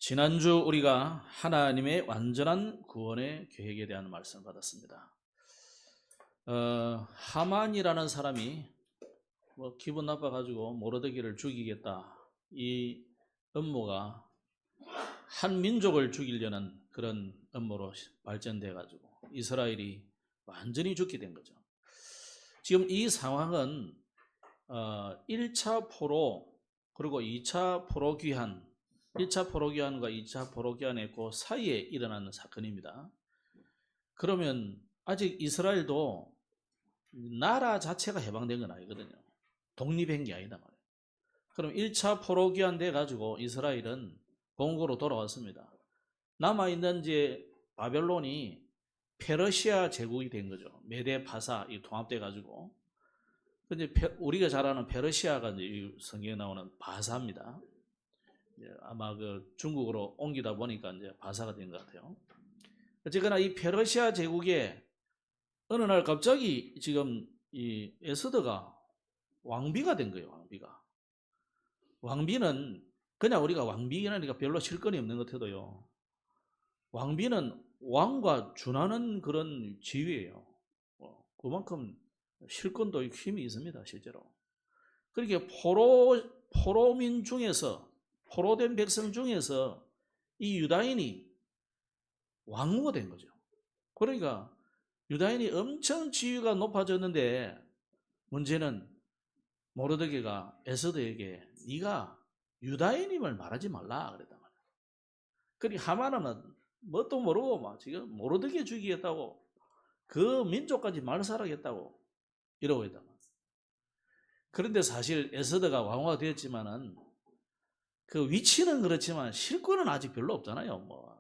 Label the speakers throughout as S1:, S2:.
S1: 지난주 우리가 하나님의 완전한 구원의 계획에 대한 말씀을 받았습니다. 하만이라는 사람이 기분 나빠가지고 모르드게를 죽이겠다. 이 음모가 한 민족을 죽이려는 그런 음모로 발전돼가지고 이스라엘이 완전히 죽게 된 거죠. 지금 이 상황은 1차 포로 그리고 2차 포로 귀환 1차 포로기환과 2차 포로기환의 그 사이에 일어나는 사건입니다. 그러면 아직 이스라엘도 나라 자체가 해방된 건 아니거든요. 독립한 게 아니다 말이에요. 그럼 1차 포로기환 돼가지고 이스라엘은 본국으로 돌아왔습니다. 남아있는 이제 바벨론이 페르시아 제국이 된 거죠. 메데 파사 이 통합돼가지고. 근데 우리가 잘 아는 페르시아가 이제 성경에 나오는 바사입니다. 아마 그 중국으로 옮기다 보니까 이제 바사가 된 것 같아요. 어쨌거나 이 페르시아 제국에 어느 날 갑자기 지금 이 에스더가 왕비가 된 거예요. 왕비는 그냥 우리가 왕비라니까 별로 실권이 없는 것 같아도요. 왕비는 왕과 준하는 그런 지위예요. 그만큼 실권도 힘이 있습니다, 실제로. 그렇게 포로민 중에서 포로된 백성 중에서 이 유다인이 왕후가 된 거죠. 그러니까 유다인이 엄청 지위가 높아졌는데 문제는 모르드게가 에스더에게 네가 유다인임을 말하지 말라 그랬단 말이야. 그러니까 하만은 뭣도 모르고 막 지금 모르드게 죽이겠다고 그 민족까지 말살하겠다고 이러고 있단 말이야. 그런데 사실 에스더가 왕후가 되었지만은 그 위치는 그렇지만 실권은 아직 별로 없잖아요.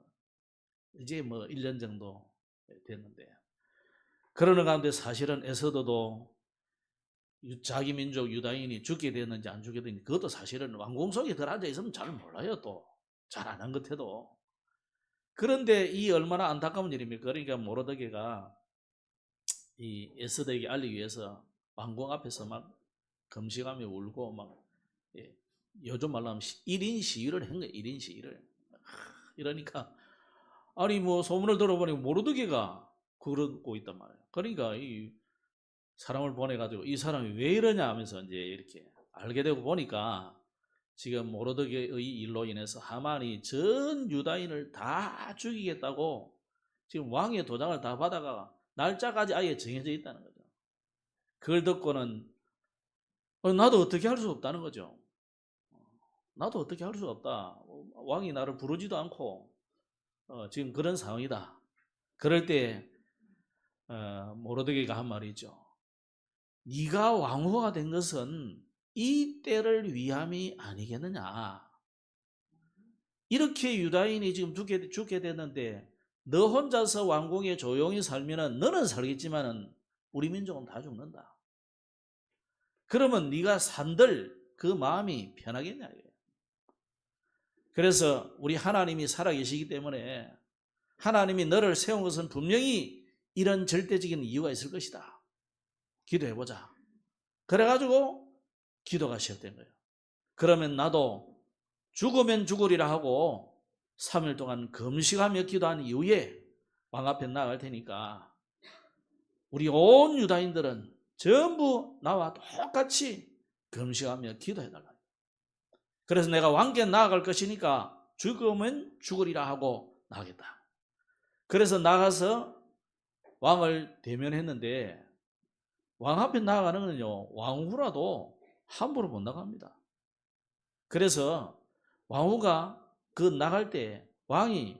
S1: 이제 1년 정도 됐는데. 그러는 가운데 사실은 에스더도 자기 민족 유다인이 죽게 됐는지 안 죽게 됐는지 그것도 사실은 왕궁 속에 들어앉아 있으면 잘 몰라요. 또 잘 안 한 것 같아도. 그런데 이 얼마나 안타까운 일입니까? 그러니까 모르드게가 이 에스더에게 알리기 위해서 왕궁 앞에서 막 금식하며 울고 막 요즘 말로 하면 1인 시위를 한 거예요. 1인 시위를. 이러니까 아니 소문을 들어보니 모르드게가 그러고 있단 말이에요. 그러니까 이 사람을 보내가지고 이 사람이 왜 이러냐 하면서 이제 이렇게 알게 되고 보니까 지금 모르드게의 일로 인해서 하만이 전 유다인을 다 죽이겠다고 지금 왕의 도장을 다 받아가 날짜까지 아예 정해져 있다는 거죠. 그걸 듣고는 나도 어떻게 할 수 없다는 거죠. 나도 어떻게 할 수 없다. 왕이 나를 부르지도 않고 지금 그런 상황이다. 그럴 때 모르드게가 한 말이 있죠. 네가 왕후가 된 것은 이 때를 위함이 아니겠느냐. 이렇게 유다인이 지금 죽게 됐는데 너 혼자서 왕궁에 조용히 살면은 너는 살겠지만은 우리 민족은 다 죽는다. 그러면 네가 산들 그 마음이 편하겠냐. 그래서 우리 하나님이 살아계시기 때문에 하나님이 너를 세운 것은 분명히 이런 절대적인 이유가 있을 것이다. 기도해보자. 그래가지고 기도가 시작된 거예요. 그러면 나도 죽으면 죽으리라 하고 3일 동안 금식하며 기도한 이후에 왕 앞에 나갈 테니까 우리 온 유다인들은 전부 나와 똑같이 금식하며 기도해달라. 그래서 내가 왕께 나아갈 것이니까 죽으면 죽으리라 하고 나가겠다. 그래서 나가서 왕을 대면했는데 왕 앞에 나아가는 건요, 왕후라도 함부로 못 나갑니다. 그래서 왕후가 그 나갈 때 왕이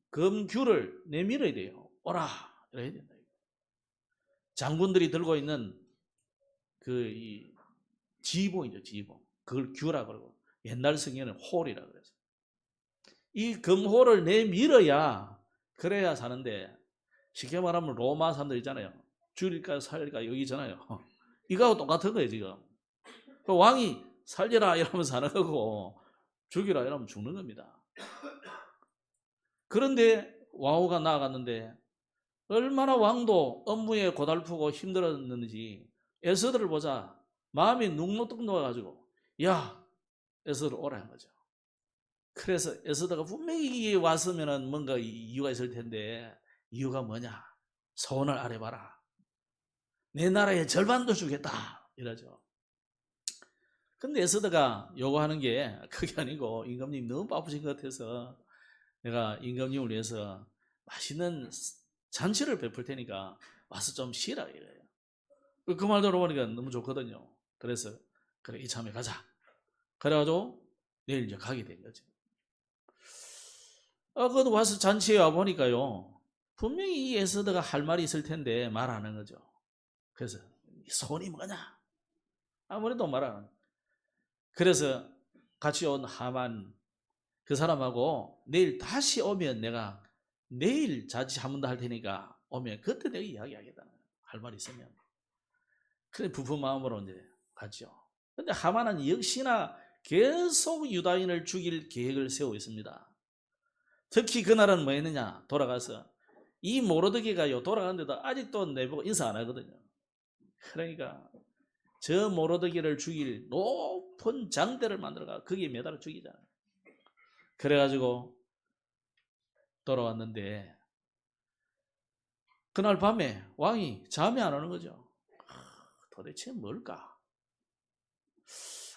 S1: 금규를 내밀어야 돼요. 오라! 이래야 된다. 장군들이 들고 있는 이 지휘봉이죠, 지휘봉. 그걸 규라 그러고 옛날 성경에는 홀이라 그래서 이 금홀을 내밀어야 그래야 사는데 쉽게 말하면 로마 사람들 있잖아요. 죽일까 살릴까 여기잖아요. 이거하고 똑같은 거예요 지금. 왕이 살려라 이러면 사는 거고 죽이라 이러면 죽는 겁니다. 그런데 왕후가 나아갔는데 얼마나 왕도 업무에 고달프고 힘들었는지 에스더를 보자 마음이 눅눅 녹아가지고 야 에스더를 오라 한 거죠. 그래서 에스더가 분명히 왔으면은 뭔가 이유가 있을 텐데, 이유가 뭐냐? 소원을 아뢰봐라. 내 나라의 절반도 주겠다. 이러죠. 근데 에스더가 요구하는 게 그게 아니고, 임금님 너무 바쁘신 것 같아서 내가 임금님을 위해서 맛있는 잔치를 베풀 테니까 와서 좀 쉬라 이래요. 그 말 들어보니까 너무 좋거든요. 그래서 그래, 이참에 가자. 그래가지고 내일 이제 가게 된 거죠. 그것도 와서 잔치에 와 보니까요, 분명히 이 에스더가 할 말이 있을 텐데 말 안 하는 거죠. 그래서 소원이 뭐냐? 아무래도 말 안 하는 거예요. 그래서 같이 온 하만 그 사람하고 내일 다시 오면 내가 내일 잔치 한 번 더 할 테니까 오면 그때 내가 이야기하겠다. 할 말 있으면. 그래 부푼 마음으로 이제 갔죠. 근데 하만은 역시나 계속 유다인을 죽일 계획을 세우고 있습니다. 특히 그날은 뭐 했느냐? 돌아가서 이 모르드게가요, 돌아가는데도 아직도 내보고 인사 안 하거든요. 그러니까 저 모르드게를 죽일 높은 장대를 만들어가 거기에 매달아 죽이잖아요. 그래가지고 돌아왔는데 그날 밤에 왕이 잠이 안 오는 거죠. 도대체 뭘까?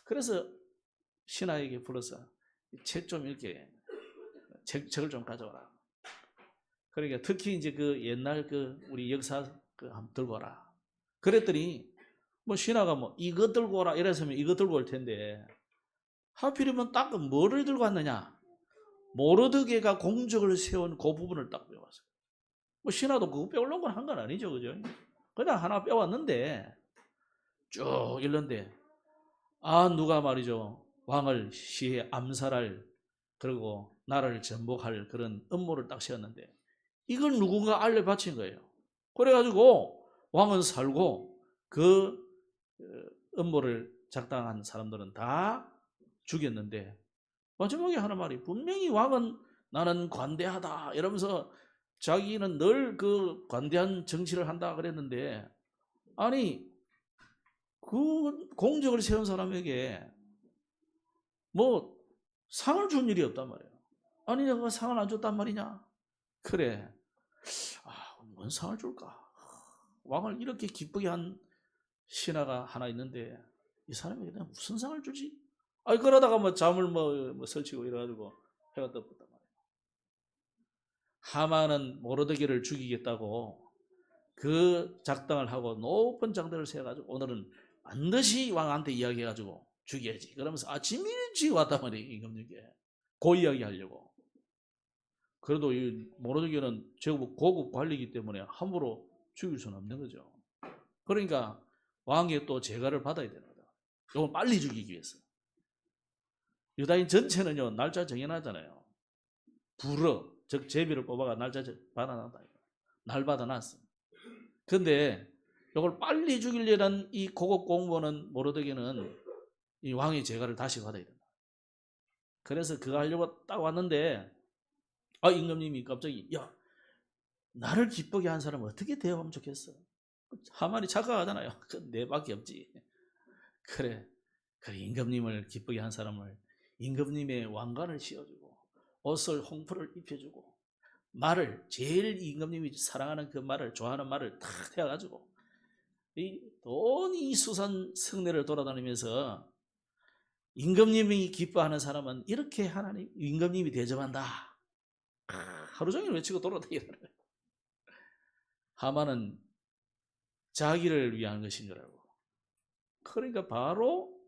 S1: 그래서 신하에게 불러서 책 좀 이렇게 책을 좀 가져와라. 그러니까 특히 이제 그 옛날 그 우리 역사 그 한번 들고 와라. 그랬더니 뭐 신하가 뭐 이거 들고 오라 이랬으면 이거 들고 올 텐데 하필이면 딱 뭐를 들고 왔느냐? 모르드게가 공적을 세운 그 부분을 딱 빼왔어요. 뭐 신하도 그거 빼오려고 한 건 아니죠, 그죠? 그냥 하나 빼왔는데 쭉 읽는데 누가 말이죠 왕을 시해 암살할 그리고 나라를 전복할 그런 음모를 딱 세웠는데 이걸 누군가 알려 바친 거예요. 그래가지고 왕은 살고 그 음모를 작당한 사람들은 다 죽였는데 마지막에 하는 말이 분명히 왕은 나는 관대하다 이러면서 자기는 늘 그 관대한 정치를 한다 그랬는데 아니 그 공적을 세운 사람에게 뭐 상을 준 일이 없단 말이에요. 아니 내가 상을 안 줬단 말이냐? 그래. 뭔 상을 줄까? 왕을 이렇게 기쁘게 한 신하가 하나 있는데 이 사람에게 내가 무슨 상을 주지? 그러다가 뭐 잠을 뭐 설치고 이래가지고 해가 떴단 말이에요. 하만은 모르드게를 죽이겠다고 그 작당을 하고 높은 장대를 세워가지고 오늘은 반드시 왕한테 이야기해가지고 죽여야지. 그러면서 아침 일찍 왔단 말이에요. 임금님께. 그 이야기 하려고. 그래도 이 모르드게는 제국 고급 관리이기 때문에 함부로 죽일 수는 없는 거죠. 그러니까 왕이 또 제가를 받아야 되는 거죠. 이걸 빨리 죽이기 위해서. 유다인 전체는요 날짜 정해놨잖아요. 불어 즉 제비를 뽑아가 날짜 받아놨다. 날 받아놨어. 근데 이걸 빨리 죽이려는 이 고급 공무원은 모르드게는 이 왕의 제가를 다시 받아야 된다. 그래서 그거 하려고 딱 왔는데 임금님이 갑자기 야 나를 기쁘게 한 사람은 어떻게 대하면 좋겠어? 하만이 착각하잖아요. 내 밖에 없지. 그래 임금님을 기쁘게 한 사람을 임금님의 왕관을 씌워주고 옷을 홍포를 입혀주고 말을 제일 임금님이 사랑하는 그 말을 좋아하는 말을 탁 해가지고 이 수산 성내를 돌아다니면서 임금님이 기뻐하는 사람은 이렇게 하나님 임금님이 대접한다. 하루 종일 외치고 돌아다니는 거예요. 하만은 자기를 위한 것인 줄 알고. 그러니까 바로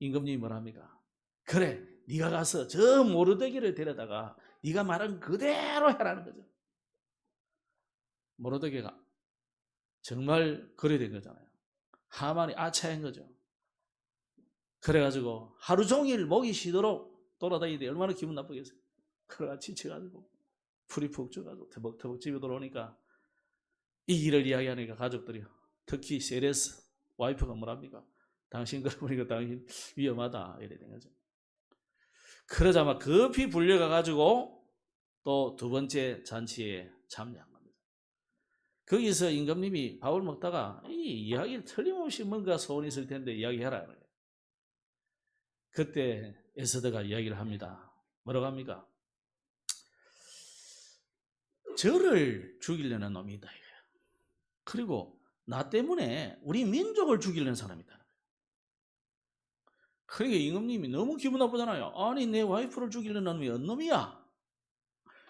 S1: 임금님이 뭐라 합니까? 그래 네가 가서 저 모르드게를 데려다가 네가 말한 그대로 해라는 거죠. 모르드게가 정말 그래 된 거잖아요. 하만이 아차인 거죠. 그래가지고 하루 종일 목이 쉬도록 돌아다니는데 얼마나 기분 나쁘겠어요. 그래가 지쳐가지고 풀이 푹 쪄가지고 터벅터벅 집에 돌아오니까 이 일을 이야기하니까 가족들이 특히 세레스 와이프가 뭐랍니까? 당신 그러니까 당신 위험하다 이래 된 거죠. 그러자 막 급히 불려가가지고 또 두 번째 잔치에 참여한 겁니다. 거기서 임금님이 밥을 먹다가 이 이야기 틀림없이 뭔가 소원이 있을 텐데 이야기해라. 그때 에스더가 이야기를 합니다. 뭐라고 합니까? 저를 죽이려는 놈이다. 그리고 나 때문에 우리 민족을 죽이려는 사람이다. 그러니까 임금님이 너무 기분 나쁘잖아요. 아니 내 와이프를 죽이려는 놈이 어떤 놈이야?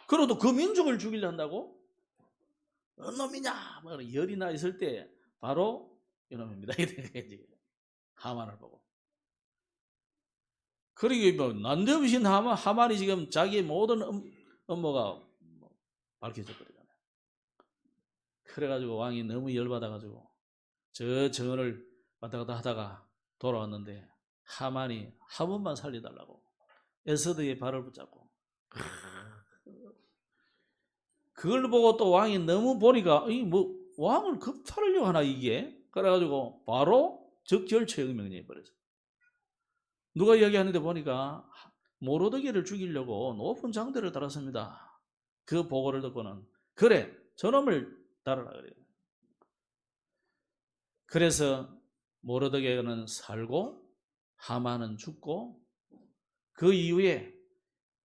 S1: 그래도 그 민족을 죽이려 한다고? 어떤 놈이냐? 뭐 열이 나 있을 때 바로 이놈입니다. 이렇게 하만을 보고. 그리고 뭐 난데없이 하만이 지금 자기의 모든 업무가 밝혀졌거든요. 그래가지고 왕이 너무 열받아가지고 저 정을 왔다 갔다 하다가 돌아왔는데 하만이 한 번만 살려달라고 에스더의 발을 붙잡고, 그걸 보고 또 왕이 너무 보니까 이 뭐 왕을 겁탈하려고 하나 이게, 그래가지고 바로 적절 처형 명령해 버렸어요. 누가 이야기하는데 보니까 모르드게를 죽이려고 높은 장대를 달았습니다. 그 보고를 듣고는 그래 저놈을 달아라 그래요. 그래서 모르드게는 살고 하만은 죽고, 그 이후에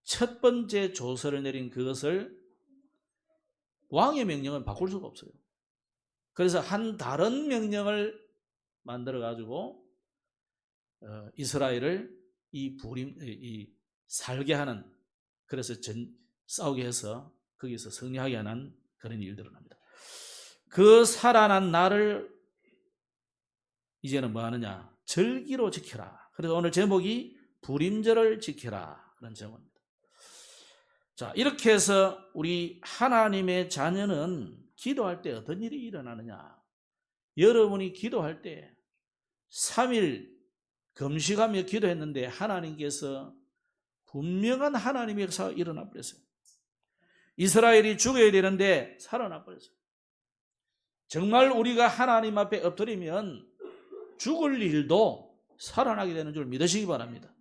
S1: 첫 번째 조서를 내린 그것을 왕의 명령은 바꿀 수가 없어요. 그래서 한 다른 명령을 만들어 가지고 이스라엘을 이 살게 하는, 그래서 싸우게 해서 거기서 승리하게 하는 그런 일들을 합니다. 그 살아난 나를 이제는 뭐 하느냐? 절기로 지켜라. 그래서 오늘 제목이 불임절을 지켜라 그런 제목입니다. 자, 이렇게 해서 우리 하나님의 자녀는 기도할 때 어떤 일이 일어나느냐? 여러분이 기도할 때 3일 금식하며 기도했는데 하나님께서 분명한 하나님의 역사가 일어나 버렸어요. 이스라엘이 죽어야 되는데 살아나 버렸어요. 정말 우리가 하나님 앞에 엎드리면 죽을 일도 살아나게 되는 줄 믿으시기 바랍니다.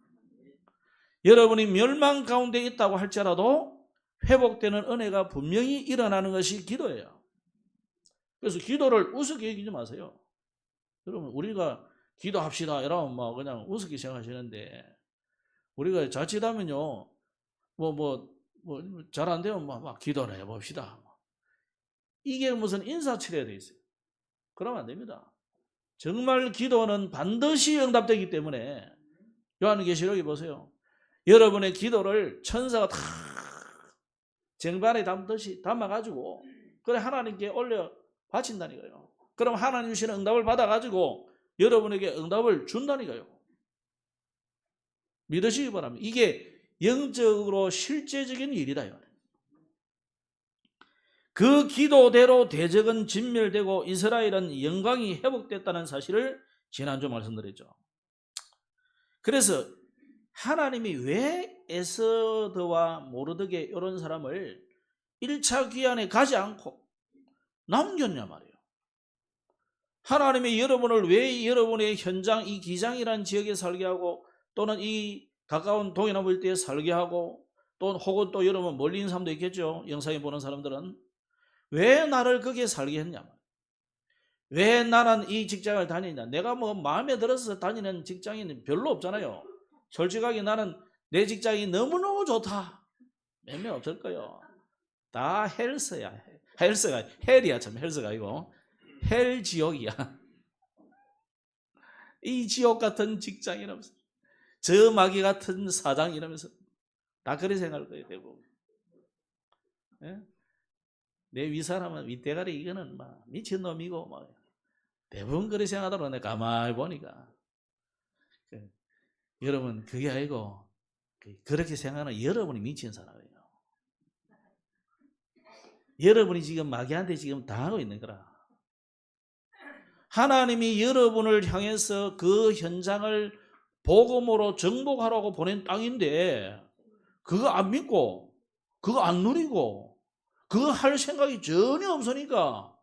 S1: 여러분이 멸망 가운데 있다고 할지라도 회복되는 은혜가 분명히 일어나는 것이 기도예요. 그래서 기도를 우습게 여기지 마세요. 여러분 우리가 기도합시다 이러면 막 그냥 우습게 생각하시는데, 우리가 자칫하면요 잘 안 되면 막 기도를 해봅시다. 이게 무슨 인사치레에 돼 있어요. 그러면 안 됩니다. 정말 기도는 반드시 응답되기 때문에 요한계시록에 보세요. 여러분의 기도를 천사가 다 쟁반에 담듯이 담아가지고 그래 하나님께 올려 바친다니까요. 그럼 하나님 주시는 응답을 받아가지고 여러분에게 응답을 준다니까요. 믿으시기 바랍니다. 이게 영적으로 실제적인 일이다. 그 기도대로 대적은 진멸되고 이스라엘은 영광이 회복됐다는 사실을 지난주 말씀드렸죠. 그래서 하나님이 왜 에스더와 모르드게 이런 사람을 1차 귀환에 가지 않고 남겼냐 말이에요. 하나님이 여러분을 왜 여러분의 현장 이 기장이라는 지역에 살게 하고, 또는 이 가까운 동해남 일대에 살게 하고, 또 혹은 또 여러분 멀리 있는 사람도 있겠죠. 영상에 보는 사람들은 왜 나를 거기에 살게 했냐 말이에요. 왜 나는 이 직장을 다니냐. 내가 뭐 마음에 들어서 다니는 직장이 별로 없잖아요. 솔직하게 나는 내 직장이 너무너무 좋다. 몇 명 없을 거예요. 다 헬스야. 헬스가 헬이야. 참 헬스가 아니고 헬 지옥이야. 이 지옥 같은 직장이라면서, 저 마귀 같은 사장 이러면서 다 그리 생각할 거예요. 대부분. 예? 내 윗사람은 윗대가리 이거는 막 미친놈이고 막 대부분 그리 생각하더라고. 내가 가만히 보니까. 여러분 그게 아니고 그렇게 생각하는 여러분이 미친 사람이에요. 여러분이 지금 마귀한테 지금 당하고 있는 거라. 하나님이 여러분을 향해서 그 현장을 복음으로 정복하라고 보낸 땅인데 그거 안 믿고 그거 안 누리고 그거 할 생각이 전혀 없으니까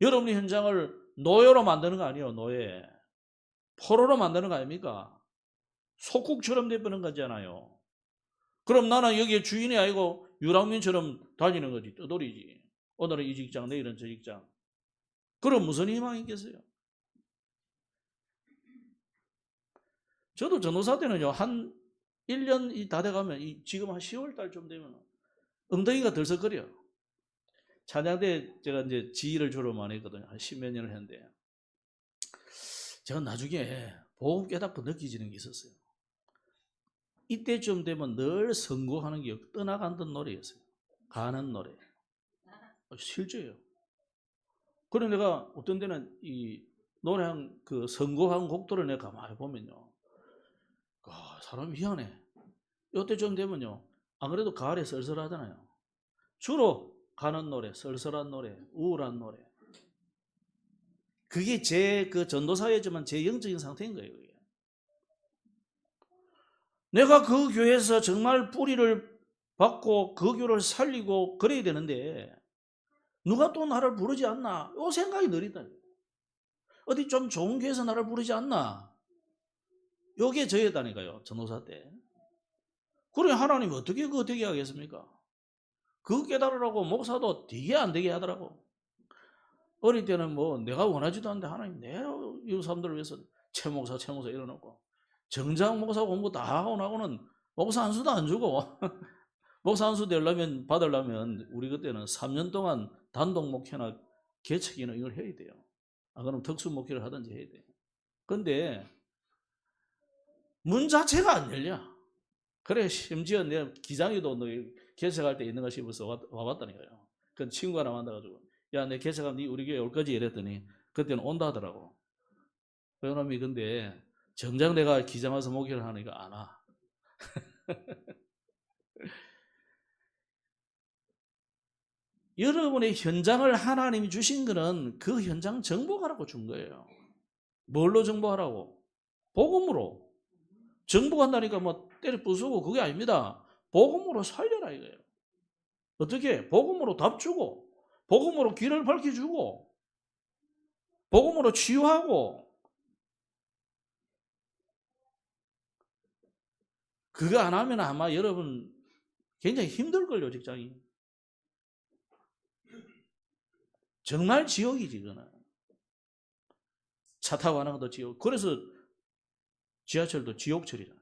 S1: 여러분의 현장을 노예로 만드는 거 아니에요. 노예. 포로로 만드는 거 아닙니까? 속국처럼 되버는 거잖아요. 그럼 나는 여기에 주인이 아니고 유랑민처럼 다니는 거지. 떠돌이지. 오늘은 이 직장, 내일은 저 직장. 그럼 무슨 희망이 있겠어요? 저도 전도사 때는요, 한 1년이 다 돼가면 지금 한 10월 달쯤 되면 엉덩이가 덜썩거려. 찬양대 제가 이제 지휘를 주로 많이 했거든요. 한 10몇 년을 했는데 제가 나중에 복음 깨닫고 느끼지는 게 있었어요. 이때쯤 되면 늘 선고하는 게 떠나간다는 노래였어요. 가는 노래. 실제예요. 그래 내가 어떤 데는 이 노래한 그 선고한 곡들을 내가 가만히 보면요. 사람이 희한해. 이때쯤 되면요. 안 그래도 가을에 썰썰하잖아요. 주로 가는 노래, 썰썰한 노래, 우울한 노래. 그게 제 그 전도사였지만 제 영적인 상태인 거예요. 그게. 내가 그 교회에서 정말 뿌리를 받고 그 교회를 살리고 그래야 되는데 누가 또 나를 부르지 않나? 이 생각이 늘 있다. 어디 좀 좋은 교회에서 나를 부르지 않나? 요게 저였다니까요. 전도사 때. 그래 하나님 어떻게 하겠습니까? 그 깨달으라고 목사도 되게 안 되게 하더라고. 어릴 때는 뭐 내가 원하지도 않는데 하나님 이 사람들을 위해서 최 목사 이러놓고 정작 목사 공부 다 하고 나고는 목사 한 수도 안 주고 목사 한 수 받으려면 우리 그때는 3년 동안 단독 목회나 개척이나 이걸 해야 돼요. 그럼 특수 목회를 하든지 해야 돼요. 근데 문 자체가 안 열려. 그래 심지어 내가 기장이도 너 개척할 때 있는가 싶어서 와봤다니까요. 그 친구 하나 만나가지고 야 내 개척하면 네 우리 교회 올 거지 이랬더니 그때는 온다 하더라고. 그놈이 근데 정작 내가 기장 와서 목회를 하니까 안 와. 여러분의 현장을 하나님이 주신 거는 그 현장 정복하라고 준 거예요. 뭘로 정복하라고? 복음으로. 정복한다니까 뭐 때려 부수고 그게 아닙니다. 복음으로 살려라 이거예요. 어떻게? 복음으로 답 주고 복음으로 길을 밝혀주고 복음으로 치유하고 그거 안 하면 아마 여러분 굉장히 힘들걸요 직장이. 정말 지옥이지 그거는. 차 타고 가는 것도 지옥. 그래서 지하철도 지옥철이라.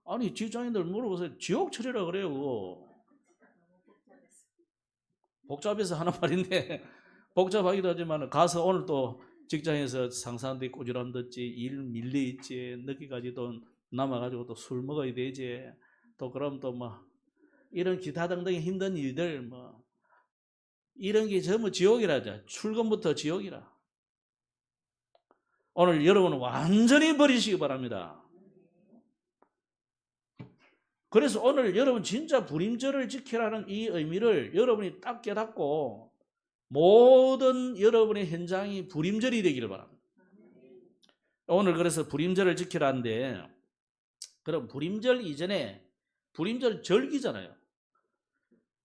S1: 아니 직장인들 물어보세요. 지옥철이라 그래요 그거. 복잡해서 하는 말인데 복잡하기도 하지만 가서 오늘 또 직장에서 상사한테 꼬질함 듣지 일 밀려있지 늦게까지 또 남아가지고 또 술 먹어야 되지 또 그럼 또 뭐 이런 기타 등등의 힘든 일들 뭐 이런 게 전부 지옥이라죠. 출근부터 지옥이라. 오늘 여러분은 완전히 버리시기 바랍니다. 그래서 오늘 여러분 진짜 불임절을 지키라는 이 의미를 여러분이 딱 깨닫고 모든 여러분의 현장이 불임절이 되기를 바랍니다. 오늘 그래서 불임절을 지키라는데 그럼 불임절 이전에 불임절 절기잖아요.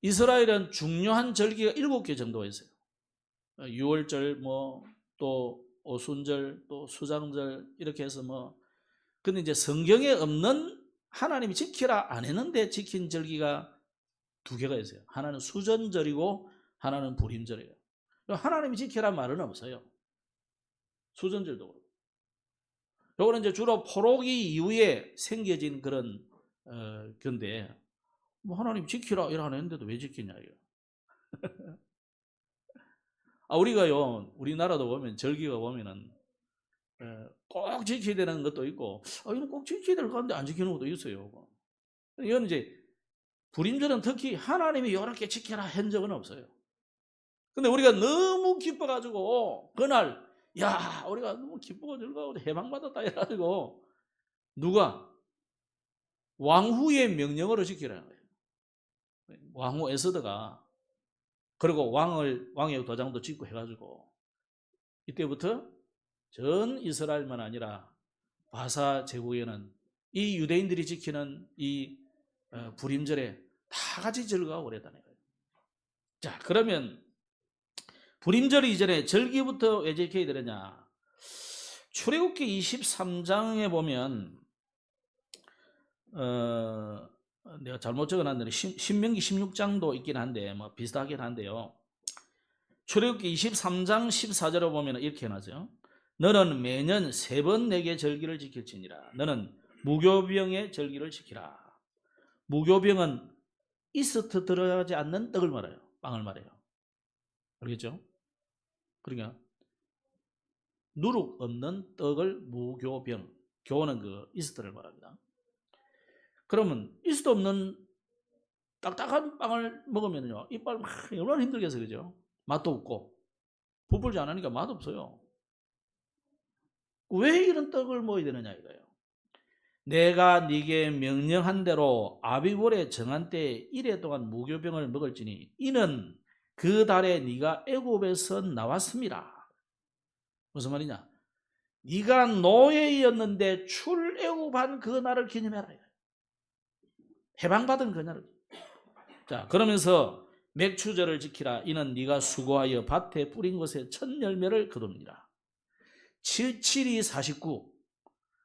S1: 이스라엘은 중요한 절기가 7개 정도가 있어요. 유월절 또 오순절 또 수장절 이렇게 해서 근데 이제 성경에 없는 하나님이 지키라 안 했는데 지킨 절기가 2개가 있어요. 하나는 수전절이고 하나는 불임절이에요. 하나님이 지키라 말은 없어요. 수전절도 그렇고. 요거는 이제 주로 포로기 이후에 생겨진 그런 건데 하나님 지키라 이라 안 했는데도 왜 지키냐 이거. 우리가요 우리나라도 보면 절기가 보면은 꼭 지켜야 되는 것도 있고 이건 꼭 지켜야 될 것 같은데 안 지키는 것도 있어요. 이건 이제 불임절은 특히 하나님이 이렇게 지켜라 한 적은 없어요. 근데 우리가 너무 기뻐가지고 그날 우리가 너무 기쁘고 즐거워 해방받았다 이래가지고 누가 왕후의 명령으로 지키라는 거예요. 왕후 에스더가 그리고 왕의 도장도 찍고 해가지고 이때부터 전 이스라엘만 아니라 바사 제국에는 이 유대인들이 지키는 이 불임절에 다 같이 즐거워하고 그랬다는 거예요. 자 그러면 불임절 이전에 절기부터 왜 지켜야 되느냐? 출애굽기 23장에 보면 내가 잘못 적어놨는데 신명기 16장도 있긴 한데 비슷하긴 한데요. 출애굽기 23장 14절에 보면 이렇게 해놨어요. 너는 매년 3번 내게 절기를 지킬지니라. 너는 무교병의 절기를 지키라. 무교병은 이스트 들어가지 않는 떡을 말해요. 빵을 말해요. 알겠죠? 그러니까 누룩 없는 떡을 무교병. 교는 그 이스트를 말합니다. 그러면 이스트 없는 딱딱한 빵을 먹으면요, 이빨 막 얼마나 힘들겠어요, 그죠? 맛도 없고 부풀지 않으니까 맛 없어요. 왜 이런 떡을 먹어야 되느냐 이거예요. 내가 네게 명령한 대로 아비월에 정한 때에 1회 동안 무교병을 먹을지니 이는 그 달에 네가 애굽에서 나왔습니다. 무슨 말이냐? 네가 노예였는데 출애굽한 그 날을 기념해라. 해방받은 그 날을. 자, 그러면서 맥추절을 지키라. 이는 네가 수고하여 밭에 뿌린 것에 첫 열매를 거둡니다. 7이 49.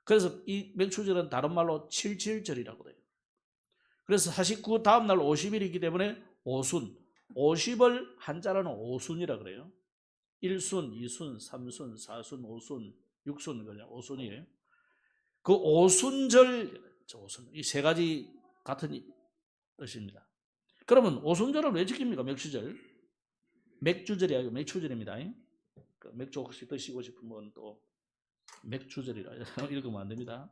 S1: 그래서 이 맥추절은 다른 말로 77절이라고 돼요. 그래서 49 다음 날 50일이기 때문에 오순. 50을 한자로는 오순이라 그래요. 1순, 2순, 3순, 4순, 5순, 6순 그냥 오순이에요. 그 오순절, 이 세 가지 같은 뜻입니다. 그러면 오순절을 왜 지킵니까? 맥추절. 맥주절이 아니고 맥추절입니다. 맥주 혹시 드시고 싶은 분 또 맥추절이라 읽으면 안 됩니다.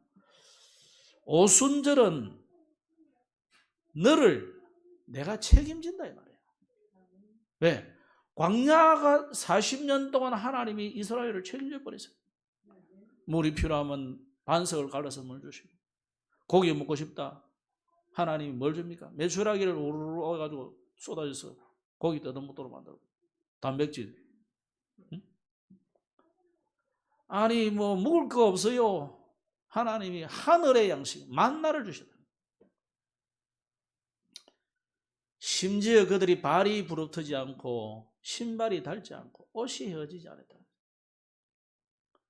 S1: 오순절은 너를 내가 책임진다 이 말이에요. 왜? 광야가 40년 동안 하나님이 이스라엘을 책임져 버렸어요. 물이 필요하면 반석을 갈라서 물 주시고, 고기 먹고 싶다 하나님이 뭘 줍니까? 메추라기를 우르르 어가지고 쏟아져서 고기 뜯어먹도록 만들고, 단백질. 응? 아니 뭐 먹을 거 없어요. 하나님이 하늘의 양식 만나를 주셨다. 심지어 그들이 발이 부르트지 않고 신발이 닳지 않고 옷이 헤어지지 않았다.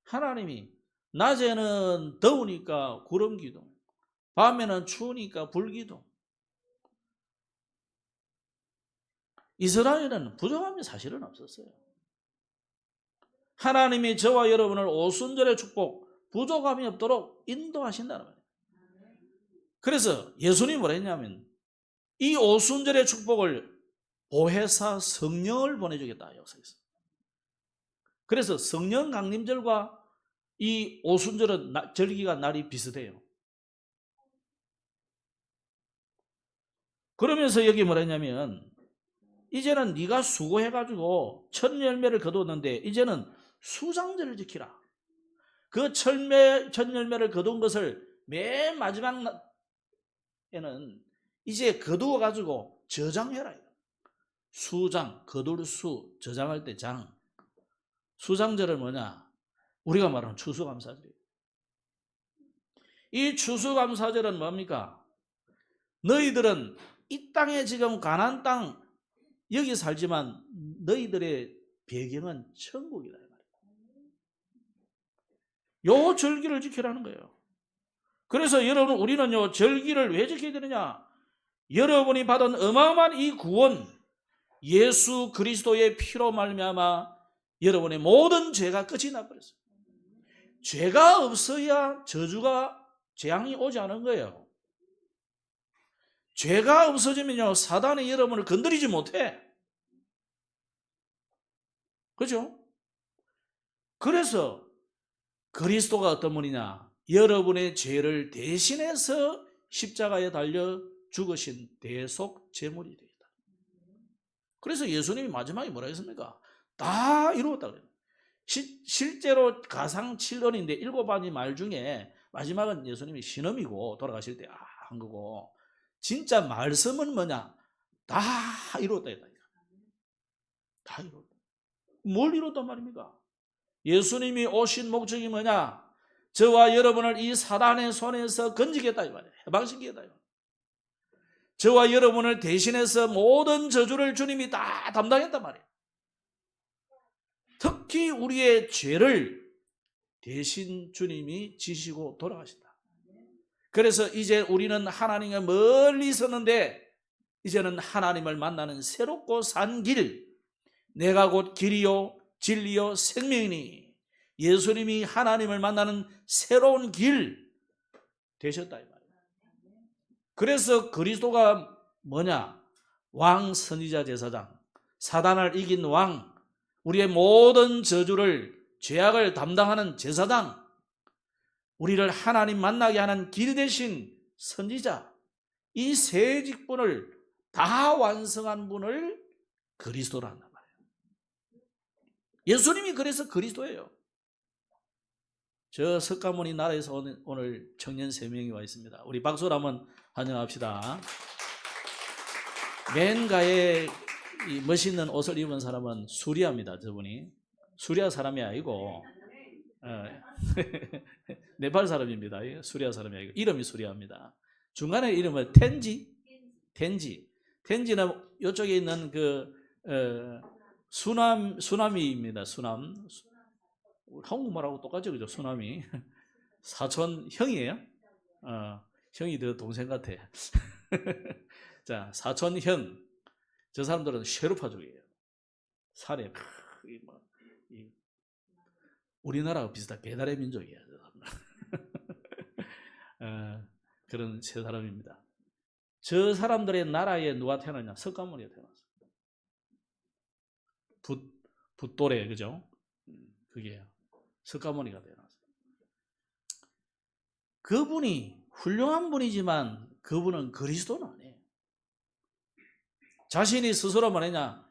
S1: 하나님이 낮에는 더우니까 구름 기둥, 밤에는 추우니까 불 기둥. 이스라엘은 부족함이 사실은 없었어요. 하나님이 저와 여러분을 오순절의 축복, 부족함이 없도록 인도하신다는 말이에요. 그래서 예수님이 뭐라 했냐면 이 오순절의 축복을 보혜사 성령을 보내주겠다 역사에서. 그래서 성령 강림절과 이 오순절은 절기가 날이 비슷해요. 그러면서 여기 뭐라 했냐면 이제는 네가 수고해가지고 첫 열매를 거두었는데 이제는 수장절을 지키라. 그 첫 열매를 거둔 것을 맨 마지막 에는 이제 거두어가지고 저장해라. 수장, 거둘 수, 저장할 때 장. 수장절은 뭐냐? 우리가 말하는 추수감사절이에요. 이 추수감사절은 뭡니까? 너희들은 이 땅에 지금 가나안 땅 여기 살지만 너희들의 배경은 천국이다. 요 절기를 지키라는 거예요. 그래서 여러분 우리는요 절기를 왜 지켜야 되느냐? 여러분이 받은 어마어마한 이 구원, 예수 그리스도의 피로 말미암아 여러분의 모든 죄가 끝이 나버렸어요. 죄가 없어야 저주가 재앙이 오지 않은 거예요. 죄가 없어지면요 사단이 여러분을 건드리지 못해. 그렇죠? 그래서 그리스도가 어떤 분이냐? 여러분의 죄를 대신해서 십자가에 달려 죽으신 대속 제물이 되었다. 그래서 예수님이 마지막에 뭐라 했습니까? 다 이루었다 그래요. 실제로 가상 7언인데 7가지 말 중에 마지막은 예수님이 신음이고 돌아가실 때 한 거고, 진짜 말씀은 뭐냐? 다 이루었다. 다 이루었다. 뭘 이뤘단 말입니까? 예수님이 오신 목적이 뭐냐? 저와 여러분을 이 사단의 손에서 건지겠다 이 말이에요. 해방시키겠다 이 말이에요. 저와 여러분을 대신해서 모든 저주를 주님이 다 담당했단 말이에요. 특히 우리의 죄를 대신 주님이 지시고 돌아가신다. 그래서 이제 우리는 하나님과 멀리 있었는데 이제는 하나님을 만나는 새롭고 산 길, 내가 곧 길이요 진리요 생명이니 예수님이 하나님을 만나는 새로운 길 되셨다 이 말이에요. 그래서 그리스도가 뭐냐? 왕, 선지자, 제사장, 사단을 이긴 왕, 우리의 모든 저주를, 죄악을 담당하는 제사장, 우리를 하나님 만나게 하는 길 대신 선지자, 이 세 직분을 다 완성한 분을 그리스도라 한단 말이에요. 예수님이 그래서 그리스도예요. 저 석가모니 나라에서 오늘 청년 3명이 와 있습니다. 우리 박수로 한번 환영합시다. 맨 가에 이 멋있는 옷을 입은 사람은 수리아입니다. 저분이 수리아 사람이 아니고 네팔 사람입니다. 수리아 사람이 아니고 이름이 수리아입니다. 중간에 이름은 텐지는 이쪽에 있는 그 수나미입니다. 한국말하고 똑같죠, 그죠? 수나미. 사촌 형이에요. 형이 더 동생 같아. 자, 사촌 형. 저 사람들은 쉐르파족이에요. 살에 우리나라와 비슷한 배달의 민족이에요. 그런 세 사람입니다. 저 사람들의 나라에 누가 태어났냐? 석가모니가 태어났어요. 붓도래, 그죠? 그게 석가모니가 태어났어요. 그분이 훌륭한 분이지만 그분은 그리스도는 아니에요. 자신이 스스로 말했냐?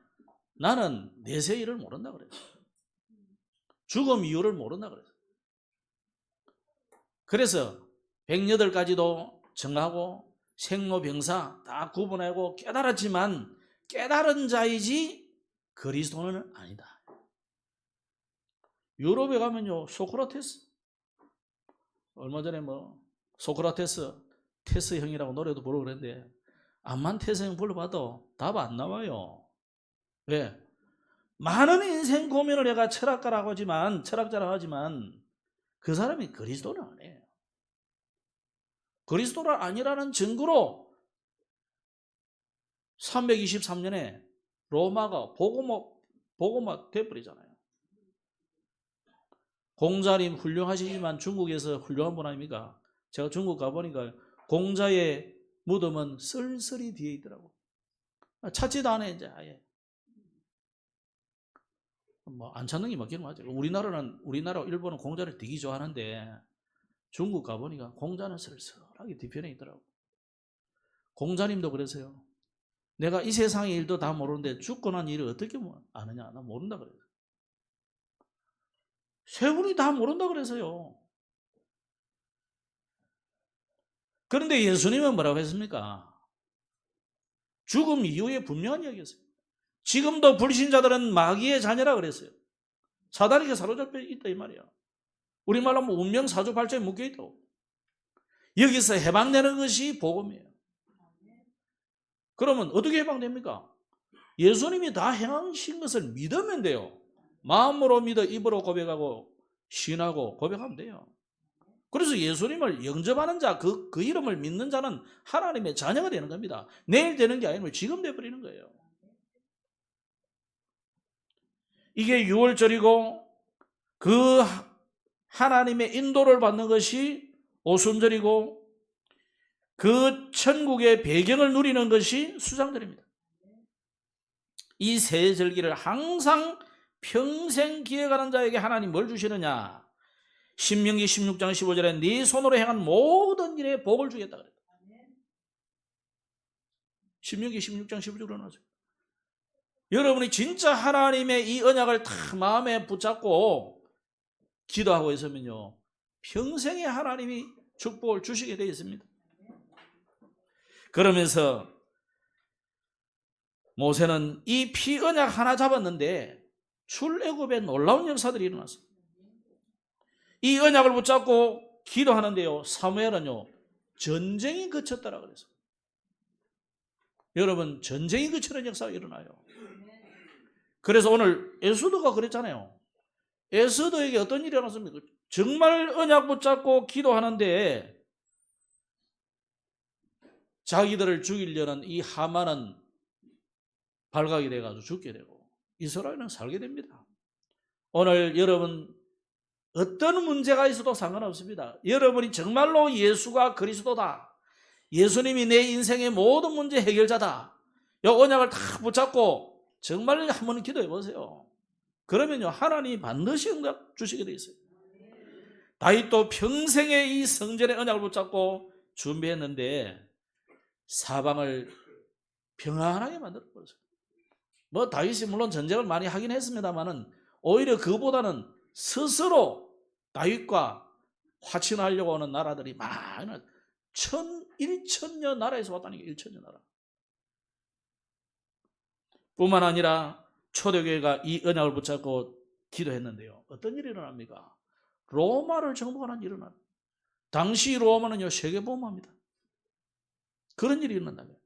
S1: 나는 내세 일을 모른다 그랬어요. 죽음 이유를 모른다 그랬어요. 그래서 108가지도 정하고 생로병사 다 구분하고 깨달았지만 깨달은 자이지 그리스도는 아니다. 유럽에 가면요, 소크라테스 얼마 전에 소크라테스 테스 형이라고 노래도 부르고 그랬는데 암만 테스 형 불러봐도 답 안 나와요. 왜? 많은 인생 고민을 해가 철학자라고 하지만 그 사람이 그리스도는 아니에요. 그리스도가 아니라는 증거로 323년에 로마가 복음화 돼버리잖아요. 공자님 훌륭하시지만 중국에서 훌륭한 분 아닙니까? 제가 중국 가보니까 공자의 무덤은 쓸쓸히 뒤에 있더라고. 찾지도 않아요, 이제 아예. 안 찾는 게 맞기는 맞죠. 우리나라, 일본은 공자를 되게 좋아하는데 중국 가보니까 공자는 쓸쓸하게 뒤편에 있더라고. 공자님도 그래서요. 내가 이 세상의 일도 다 모르는데 죽고 난 일을 어떻게 아느냐? 나 모른다 그래요. 세 분이 다 모른다 그래서요. 그런데 예수님은 뭐라고 했습니까? 죽음 이후에 분명한 이야기였어요. 지금도 불신자들은 마귀의 자녀라 그랬어요. 사단에게 사로잡혀 있다 이 말이야. 우리말로 하면 운명 사주팔자에 묶여있다고. 여기서 해방되는 것이 복음이에요. 그러면 어떻게 해방됩니까? 예수님이 다 행하신 것을 믿으면 돼요. 마음으로 믿어 입으로 고백하고 신하고 고백하면 돼요. 그래서 예수님을 영접하는 자, 그 이름을 믿는 자는 하나님의 자녀가 되는 겁니다. 내일 되는 게 아니면 지금 돼버리는 거예요. 이게 6월절이고 그 하나님의 인도를 받는 것이 오순절이고 그 천국의 배경을 누리는 것이 수장절입니다. 이 세 절기를 항상 평생 기억하는 자에게 하나님 뭘 주시느냐? 신명기 16장 15절에 네 손으로 행한 모든 일에 복을 주겠다 그랬다. 신명기 16장 15절로 나와요. 여러분이 진짜 하나님의 이 언약을 다 마음에 붙잡고 기도하고 있으면요, 평생에 하나님이 축복을 주시게 되어 있습니다. 그러면서 모세는 이 피 언약 하나 잡았는데 출애굽에 놀라운 역사들이 일어났어요. 이 언약을 붙잡고 기도하는데요, 사무엘은요 전쟁이 그쳤다라 그랬어요. 여러분, 전쟁이 그치는 역사가 일어나요. 그래서 오늘 에스더가 그랬잖아요. 에스더에게 어떤 일이 일어났습니까? 정말 언약 붙잡고 기도하는데 자기들을 죽이려는 이 하만은 발각이 돼가지고 죽게 되고 이스라엘은 살게 됩니다. 오늘 여러분 어떤 문제가 있어도 상관없습니다. 여러분이 정말로 예수가 그리스도다, 예수님이 내 인생의 모든 문제 해결자다, 이 언약을 다 붙잡고 정말 한번 기도해 보세요. 그러면요, 하나님이 반드시 응답 주시게 돼 있어요. 다윗도 평생에 이 성전의 언약을 붙잡고 준비했는데 사방을 평안하게 만들어버렸어요. 뭐 다윗이 물론 전쟁을 많이 하긴 했습니다만은 오히려 그보다는 스스로 다윗과 화친하려고 하는 나라들이 많은 1천여 나라에서 왔다니까. 1천여 나라. 뿐만 아니라 초대교회가 이 언약을 붙잡고 기도했는데요, 어떤 일이 일어납니까? 로마를 정복하는 일이 일어납니다. 당시 로마는요, 세계보험합니다. 그런 일이 일어난다고요.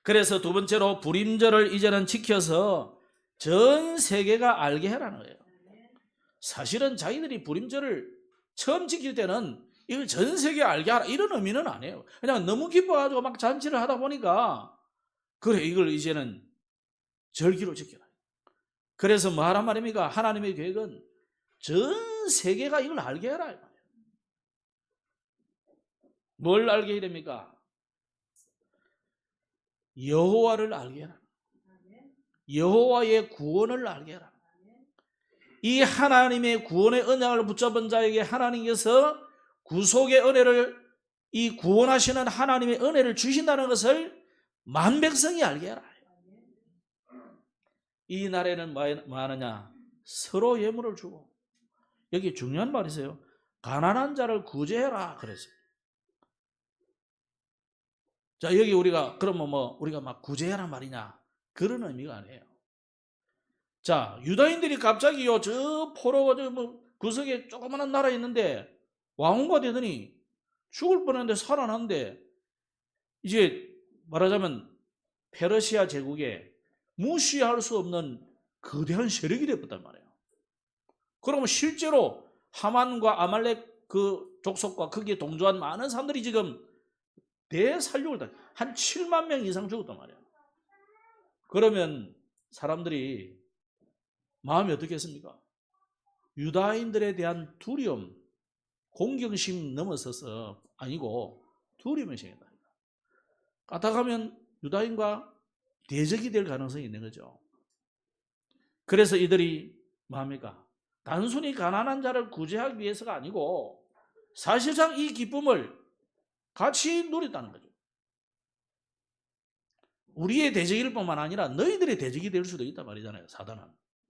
S1: 그래서 두 번째로 불임절을 이제는 지켜서 전 세계가 알게 하라는 거예요. 사실은 자기들이 불임절을 처음 지킬 때는 이걸 전 세계에 알게 하라 이런 의미는 아니에요. 그냥 너무 기뻐가지고 막 잔치를 하다 보니까 그래, 이걸 이제는 절기로 지켜라. 그래서 뭐 하란 말입니까? 하나님의 계획은 전 세계가 이걸 알게 하라. 뭘 알게 해야 됩니까? 여호와를 알게 하라. 여호와의 구원을 알게 하라. 이 하나님의 구원의 언약을 붙잡은 자에게 하나님께서 구속의 은혜를, 이 구원하시는 하나님의 은혜를 주신다는 것을 만백성이 알게 하라. 이 날에는 뭐 하느냐? 서로 예물을 주고. 여기 중요한 말이세요. 가난한 자를 구제해라 그랬어요. 자, 여기 우리가 그러면 뭐 우리가 막 구제하란 말이냐? 그런 의미가 아니에요. 자, 유다인들이 갑자기요, 저 포로가 저 뭐 구석에 조그마한 나라에 있는데 왕후가 되더니 죽을 뻔했는데 살아났는데, 이제 말하자면 페르시아 제국에 무시할 수 없는 거대한 세력이 되었단 말이에요. 그러면 실제로 하만과 아말렉 그 족속과 거기에 동조한 많은 사람들이 지금 대살육을 다, 한 7만 명 이상 죽었단 말이에요. 그러면 사람들이 마음이 어떻겠습니까? 유다인들에 대한 두려움, 공경심 넘어서서 아니고 두려움이 생긴다. 까딱하면 유다인과 대적이 될 가능성이 있는 거죠. 그래서 이들이 뭡니까? 단순히 가난한 자를 구제하기 위해서가 아니고 사실상 이 기쁨을 같이 누렸다는 거죠. 우리의 대적일 뿐만 아니라 너희들의 대적이 될 수도 있단 말이잖아요, 사단은.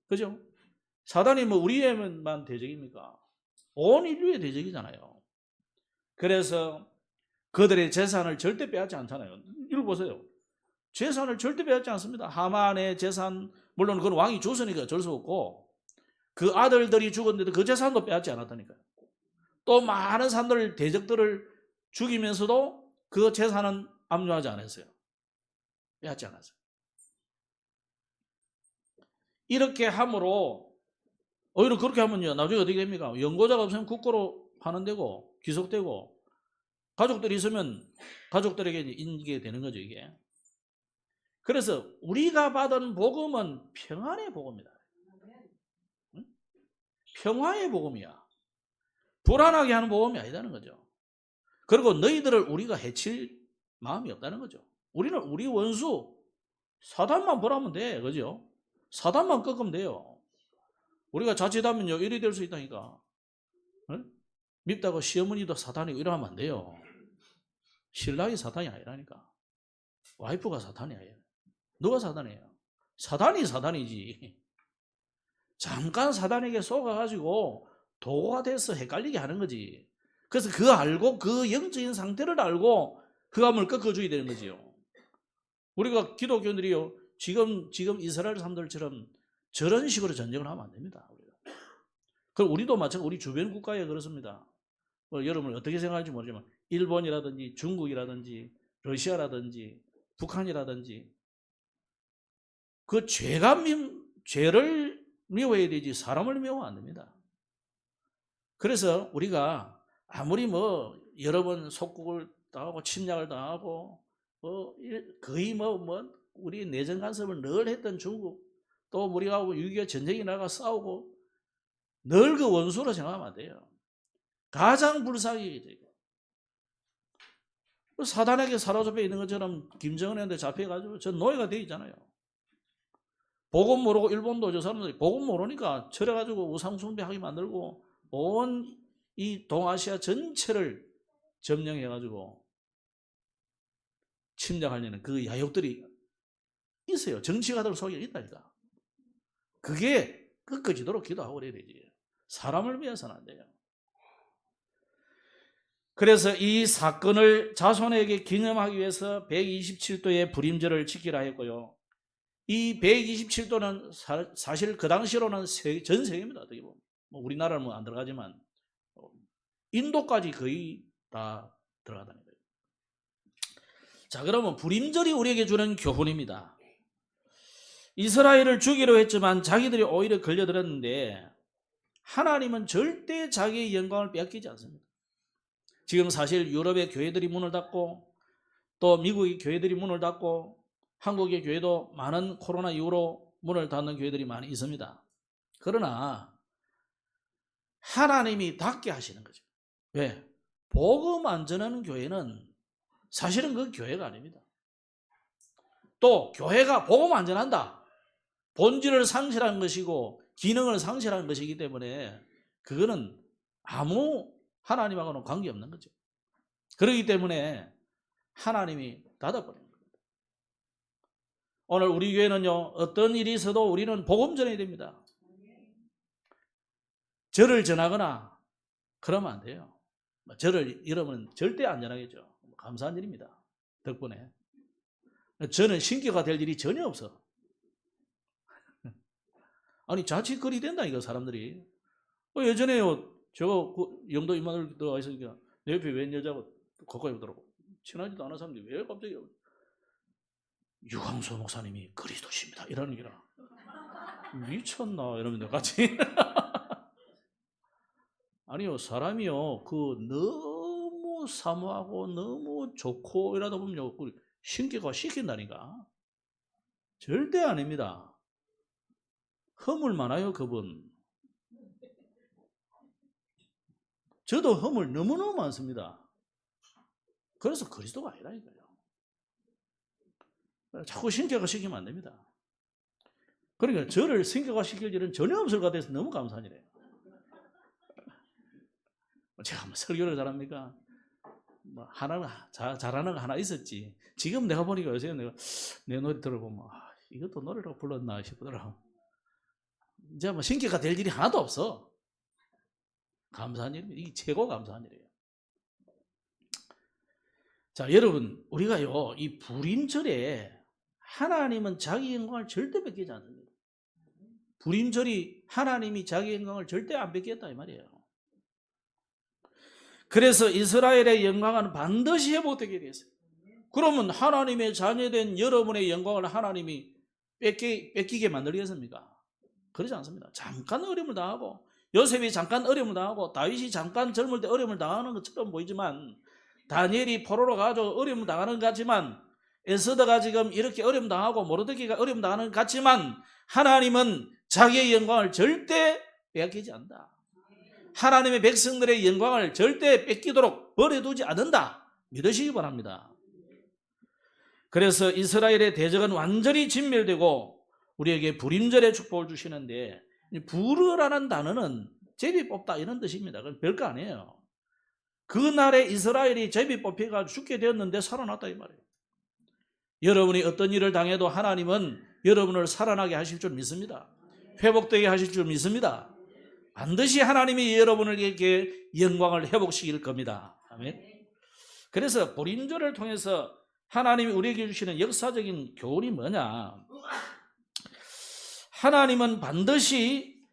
S1: 그죠? 사단이 뭐 우리에만 대적입니까? 온 인류의 대적이잖아요. 그래서 그들의 재산을 절대 빼앗지 않잖아요. 이걸 보세요. 재산을 절대 빼앗지 않습니다. 하만의 재산, 물론 그건 왕이 줬으니까 어쩔 수 없고, 그 아들들이 죽었는데도 그 재산도 빼앗지 않았다니까요. 또 많은 사람들, 대적들을 죽이면서도 그 재산은 압류하지 않았어요. 빼앗지 않았어요. 이렇게 함으로, 오히려 그렇게 하면요, 나중에 어떻게 됩니까? 연고자가 없으면 국고로 파는되고 귀속되고, 가족들이 있으면 가족들에게 인게 되는 거죠, 이게. 그래서 우리가 받은 복음은 평안의 복음이다. 응? 평화의 복음이야. 불안하게 하는 복음이 아니다는 거죠. 그리고 너희들을 우리가 해칠 마음이 없다는 거죠. 우리는 우리 원수 사단만 벌하면 돼, 그죠? 사단만 꺾으면 돼요. 우리가 자칫하면요, 일이 될 수 있다니까. 응? 밉다고 시어머니도 사탄이고 이러면 안 돼요. 신랑이 사탄이 아니라니까. 와이프가 사탄이 아니에요. 누가 사탄이에요? 사탄이 사탄이지. 잠깐 사탄에게 속아가지고 도구가 돼서 헷갈리게 하는 거지. 그래서 그거 알고, 그 영적인 상태를 알고 그 감을 꺾어줘야 되는 거지요. 우리가 기독교인들이요, 지금 이스라엘 사람들처럼 저런 식으로 전쟁을 하면 안 됩니다. 그리고 우리도 마찬가지로 우리 주변 국가에 그렇습니다. 여러분 어떻게 생각할지 모르지만 일본이라든지 중국이라든지 러시아라든지 북한이라든지 그 죄를 미워해야 되지 사람을 미워하면 안 됩니다. 그래서 우리가 아무리 뭐 여러 번 속국을 당하고 침략을 당하고 거의 우리 내정 간섭을 늘 했던 중국, 또 우리가 6.25 전쟁이 나가 싸우고 늘 그 원수로 생각하면 안 돼요. 가장 불쌍하게 되고 사단에게 사로잡혀 있는 것처럼 김정은한테 잡혀가지고 저 노예가 돼 있잖아요. 복음 모르고 일본도 저 사람들이 복음 모르니까 저래가지고 우상숭배하게 만들고 온 이 동아시아 전체를 점령해가지고 침략하려는 그 야욕들이 있어요. 정치가들 속에 있다니까. 그게 꺾어지도록 기도하고 그래야 되지. 사람을 위해서는 안 돼요. 그래서 이 사건을 자손에게 기념하기 위해서 127도의 불임절을 지키라 했고요. 이 127도는 사실 그 당시로는 전 세계입니다. 어떻게 보면. 우리나라는 안 들어가지만 인도까지 거의 다 들어가다는 거예요. 자, 그러면 불임절이 우리에게 주는 교훈입니다. 이스라엘을 죽이려 했지만 자기들이 오히려 걸려들었는데 하나님은 절대 자기의 영광을 빼앗기지 않습니다. 지금 사실 유럽의 교회들이 문을 닫고 또 미국의 교회들이 문을 닫고 한국의 교회도 많은 코로나 이후로 문을 닫는 교회들이 많이 있습니다. 그러나 하나님이 닫게 하시는 거죠. 왜? 복음 안 전하는 교회는 사실은 그 교회가 아닙니다. 또 교회가 복음 안 전한다. 본질을 상실한 것이고 기능을 상실한 것이기 때문에 그거는 아무 하나님하고는 관계없는 거죠. 그렇기 때문에 하나님이 닫아버리는 겁니다. 오늘 우리 교회는요, 어떤 일이 있어도 우리는 복음 전해야 됩니다. 절을 전하거나 그러면 안 돼요. 절을 잃으면 절대 안 전하겠죠. 감사한 일입니다. 덕분에. 저는 신교가 될 일이 전혀 없어. 아니 자칫 그리 된다 이거 사람들이. 예전에요 제가 영도 임마들 들어가 있으니까 내 옆에 웬 여자가 가까이 오더라고. 친하지도 않은 사람들이 왜 갑자기 유광수 목사님이 그리스도십니다 이러는 게라 미쳤나 이러면 같이. 아니요 사람이요 그 너무 사모하고 너무 좋고 이러다 보면요 신기가 시킨다니까. 절대 아닙니다. 허물 많아요 그분. 저도 허물 너무너무 많습니다. 그래서 그리스도가 아니라니까요. 자꾸 신격화 시키면 안 됩니다. 그러니까 저를 신격화 시킬 일은 전혀 없을 것 같아서 너무 감사한 일이에요. 제가 뭐 설교를 잘합니까? 뭐 하나는 잘하는 거 하나 있었지. 지금 내가 보니까 요새 내가 내 노래 들어보면 이것도 노래라고 불렀나 싶더라고. 이제 뭐 신격화 될 일이 하나도 없어. 감사한 일입니다. 이게 최고 감사한 일이에요. 자, 여러분, 우리가요, 이 불임절에 하나님은 자기 영광을 절대 뺏기지 않습니다. 불임절이 하나님이 자기 영광을 절대 안 뺏겼다 이 말이에요. 그래서 이스라엘의 영광은 반드시 회복되게 되었어요. 그러면 하나님의 자녀된 여러분의 영광을 하나님이 뺏기게 만들겠습니까? 그러지 않습니다. 잠깐 어려움을 당하고 요셉이 잠깐 어려움을 당하고 다윗이 잠깐 젊을 때 어려움을 당하는 것처럼 보이지만 다니엘이 포로로 가서 어려움을 당하는 것 같지만 에스더가 지금 이렇게 어려움 당하고 모르드게가 어려움 당하는 것 같지만 하나님은 자기의 영광을 절대 빼앗기지 않는다. 하나님의 백성들의 영광을 절대 뺏기도록 버려두지 않는다. 믿으시기 바랍니다. 그래서 이스라엘의 대적은 완전히 진멸되고 우리에게 불임절의 축복을 주시는데 불이라는 단어는 제비 뽑다 이런 뜻입니다. 그건 별거 아니에요. 그날에 이스라엘이 제비 뽑혀가 죽게 되었는데 살아났다 이 말이에요. 여러분이 어떤 일을 당해도 하나님은 여러분을 살아나게 하실 줄 믿습니다. 회복되게 하실 줄 믿습니다. 반드시 하나님이 여러분에게 영광을 회복시킬 겁니다. 아멘. 그래서 불임절을 통해서 하나님이 우리에게 주시는 역사적인 교훈이 뭐냐? 하나님은 반드시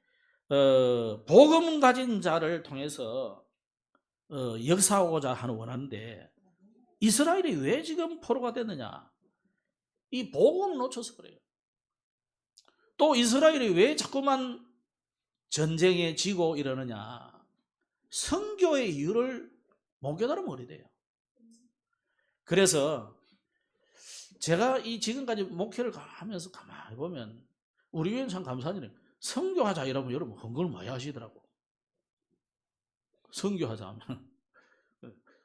S1: 복음 가진 자를 통해서 역사하고자 하는 원하는데 이스라엘이 왜 지금 포로가 됐느냐? 이 복음을 놓쳐서 그래요. 또 이스라엘이 왜 자꾸만 전쟁에 지고 이러느냐? 선교의 이유를 못 깨달으면 어리 돼요. 그래서 제가 이 지금까지 목회를 하면서 가만히 보면 우리 교회는 참 감사한 일이에요. 선교하자 이러면 여러분 헌금을 많이 하시더라고. 선교하자 하면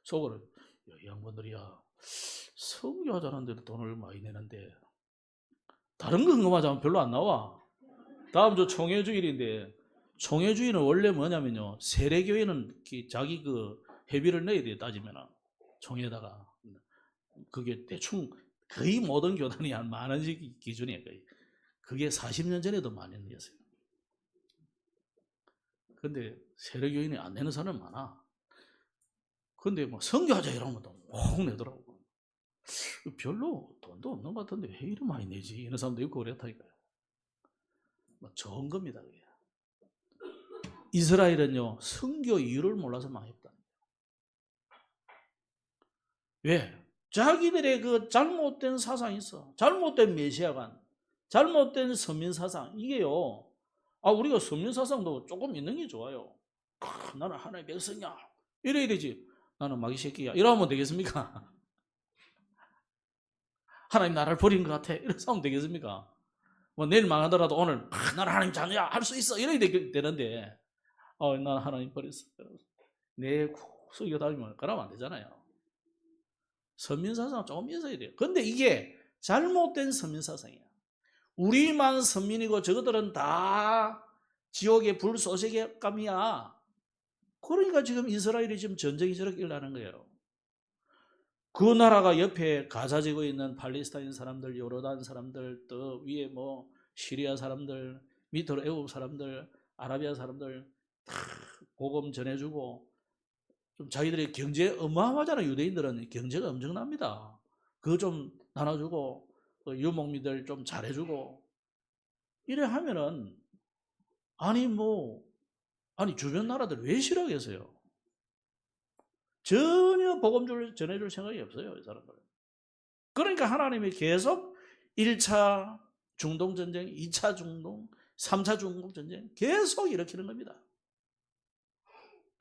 S1: 속으로 이 양반들이야 선교하자는데 돈을 많이 내는데 다른 거 헌금하자면 별로 안 나와. 다음 주 총회주일인데 총회주일은 원래 뭐냐면요 세례교회는 자기 그 회비를 내야 돼 따지면 총회에다가 그게 대충 거의 모든 교단이 한 10,000원씩 기준이에요. 거의. 그게 40년 전에도 많이 냈어요. 근데 세례교인이 안 내는 사람은 많아. 근데 뭐 선교하자 이러면 꼭 내더라고. 별로 돈도 없는 것 같은데 왜 이리 많이 내지? 이런 사람도 있고 그랬다니까요. 뭐 좋은 겁니다. 그게. 이스라엘은요 선교 이유를 몰라서 망했다. 왜? 자기들의 그 잘못된 사상이 있어. 잘못된 메시아관, 잘못된 서민 사상. 이게요. 우리가 서민 사상도 조금 있는 게 좋아요. 나는 하나님의 백성이야. 이래야 되지. 나는 마귀 새끼야. 이러면 되겠습니까? 하나님 나를 버린 것 같아. 이래서 하면 되겠습니까? 뭐 내일 망하더라도 오늘 나는 하나님 자녀야. 할 수 있어. 이래야 되는데 나는 하나님 버렸어. 내 속여 다니면 그러면 안 되잖아요. 선민사상 조금 있어야 돼요. 근데 이게 잘못된 선민사상이야. 우리만 선민이고 저것들은 다 지옥의 불 쏘시개감이야. 그러니까 지금 이스라엘이 지금 전쟁이 저렇게 일어나는 거예요. 그 나라가 옆에 가자지고 있는 팔레스타인 사람들, 요르단 사람들, 또 위에 뭐 시리아 사람들, 밑으로 애굽 사람들, 아라비아 사람들 다 복음 전해주고 좀 자기들의 경제 어마어마하잖아요. 유대인들은 경제가 엄청납니다. 그거 좀 나눠주고 유목민들 좀 잘해주고 이래 하면은 아니 주변 나라들 왜 싫어하겠어요? 전혀 복음 전해줄 생각이 없어요. 이 사람들은. 그러니까 하나님이 계속 1차 중동전쟁, 2차 중동, 3차 중동전쟁 계속 일으키는 겁니다.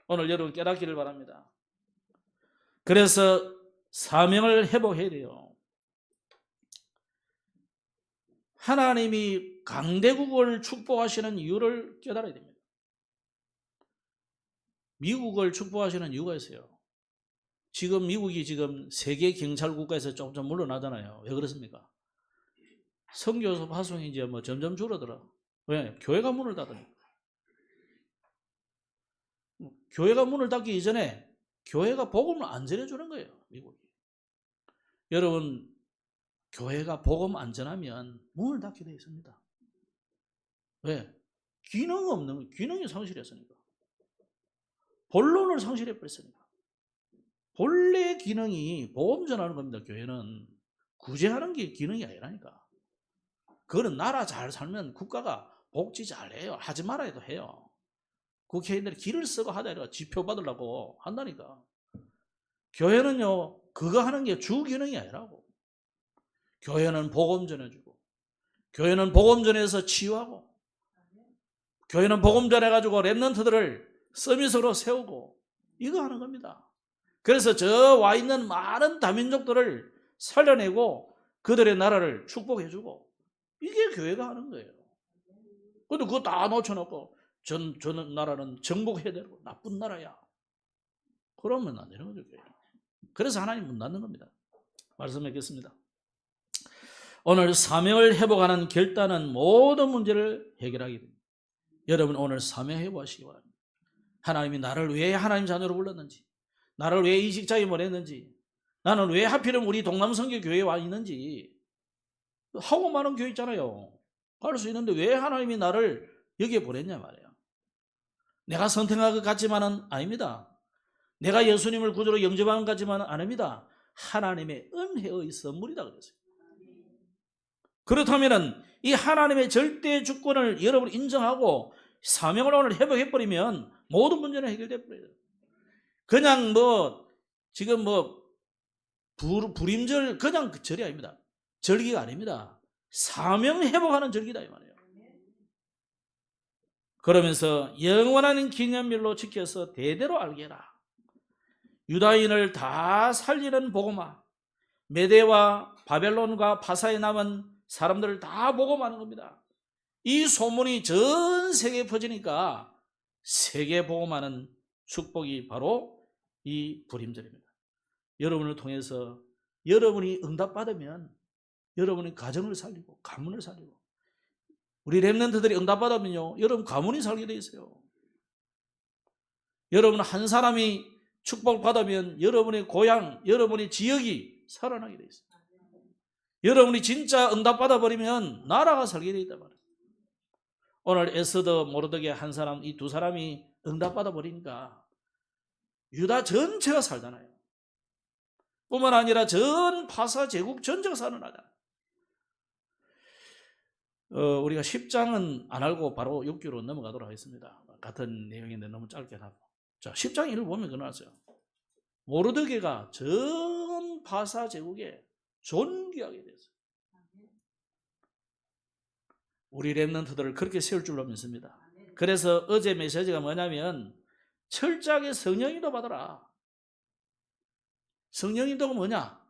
S1: 오늘 여러분 깨닫기를 바랍니다. 그래서 사명을 회복해야 돼요. 하나님이 강대국을 축복하시는 이유를 깨달아야 됩니다. 미국을 축복하시는 이유가 있어요. 지금 미국이 지금 세계 경찰 국가에서 조금 물러나잖아요. 왜 그렇습니까? 선교 파송이 이제 뭐 점점 줄어들어. 왜? 교회가 문을 닫으니까. 교회가 문을 닫기 이전에 교회가 복음을 안 전해주는 거예요. 미국이. 여러분 교회가 복음 안 전하면 문을 닫게 되어 있습니다. 왜? 기능이 상실했으니까. 본론을 상실해버렸으니까. 본래 기능이 복음 전하는 겁니다. 교회는 구제하는 게 기능이 아니라니까. 그거는 나라 잘 살면 국가가 복지 잘해요. 하지 말아야 해요. 국회의원들이 길을 쓰고 하다 이래가 지표 받으려고 한다니까. 교회는요 그거 하는 게 주 기능이 아니라고. 교회는 복음 전해주고, 교회는 복음 전해서 치유하고, 교회는 복음 전해가지고 렘넌트들을 서밋으로 세우고 이거 하는 겁니다. 그래서 저 와 있는 많은 다민족들을 살려내고 그들의 나라를 축복해주고 이게 교회가 하는 거예요. 근데 그거 다 놓쳐놓고 전 나라는 정복해야 되고 나쁜 나라야. 그러면 안 되는 거죠. 교회. 그래서 하나님 문 닫는 겁니다. 말씀하겠습니다. 오늘 사명을 회복하는 결단은 모든 문제를 해결하게 됩니다. 여러분 오늘 사명 회복하시기 바랍니다. 하나님이 나를 왜 하나님 자녀로 불렀는지, 나를 왜 이 직장에 보냈는지, 나는 왜 하필이면 우리 동남선교교회에 와 있는지 하고 많은 교회 있잖아요. 갈 수 있는데 왜 하나님이 나를 여기에 보냈냐 말이에요. 내가 선택한 것 같지만은 아닙니다. 내가 예수님을 구주로 영접한 것 같지만은 아닙니다. 하나님의 은혜의 선물이다 그랬어요. 그렇다면은 이 하나님의 절대 주권을 여러분 인정하고 사명을 오늘 회복해버리면 모든 문제는 해결돼 버려요. 그냥 지금 불임절 그냥 그 절이 아닙니다. 절기가 아닙니다. 사명 회복하는 절기다 이 말이에요. 그러면서 영원한 기념일로 지켜서 대대로 알게 해라. 유다인을 다 살리는 복음화, 메대와 바벨론과 파사에 남은 사람들을 다 복음하는 겁니다. 이 소문이 전 세계에 퍼지니까 세계 복음화는 축복이 바로 이 불임절입니다. 여러분을 통해서 여러분이 응답받으면 여러분이 가정을 살리고 가문을 살리고, 우리 렘넌트들이 응답받으면요 여러분 가문이 살게 돼 있어요. 여러분 한 사람이 축복받으면 여러분의 고향, 여러분의 지역이 살아나게 돼 있어요. 여러분이 진짜 응답받아 버리면 나라가 살게 돼 있단 말이에요. 오늘 에스더 모르드게 한 사람, 이 두 사람이 응답받아 버리니까 유다 전체가 살잖아요. 뿐만 아니라 전 파사 제국 전체가 살아나잖아요. 우리가 10장은 안 알고 바로 6기로 넘어가도록 하겠습니다. 같은 내용인데 너무 짧게 하고. 자, 10장 1을 보면 그러나요. 모르드게가 전 파사 제국에 존귀하게 됐어요. 우리 렘넌트들을 그렇게 세울 줄로 믿습니다. 그래서 어제 메시지가 뭐냐면 철저하게 성령인도 받아라. 성령인도가 뭐냐?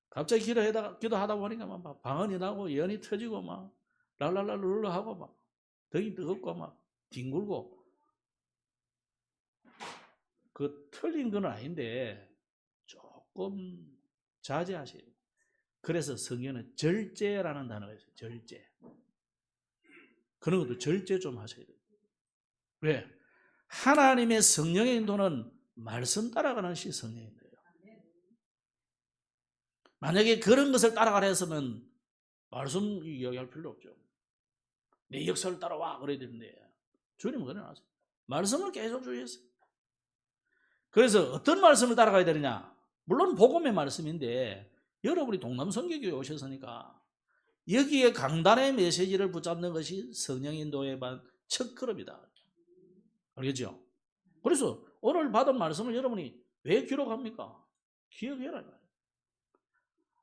S1: 갑자기 기도하다 보니까 막 방언이 나고 예언이 터지고 막 랄랄랄룰루 하고 막 등이 뜨겁고 막 뒹굴고, 그 틀린 건 아닌데 조금 자제하셔야 돼요. 그래서 성경에는 절제라는 단어가 있어요. 절제. 그런 것도 절제 좀 하셔야 돼요. 왜? 하나님의 성령의 인도는 말씀 따라가는 것이 성령의 인도예요. 만약에 그런 것을 따라가라 했으면 말씀 이야기할 필요 없죠. 내 역사를 따라와 그래야 되는데 주님은 그래 놨어요. 말씀을 계속 주셨어요. 그래서 어떤 말씀을 따라가야 되느냐? 물론 복음의 말씀인데 여러분이 동남선교교회 오셨으니까 여기에 강단의 메시지를 붙잡는 것이 성령 인도의 첫 걸음이다. 알겠죠? 그래서 오늘 받은 말씀을 여러분이 왜 기록합니까? 기억해라.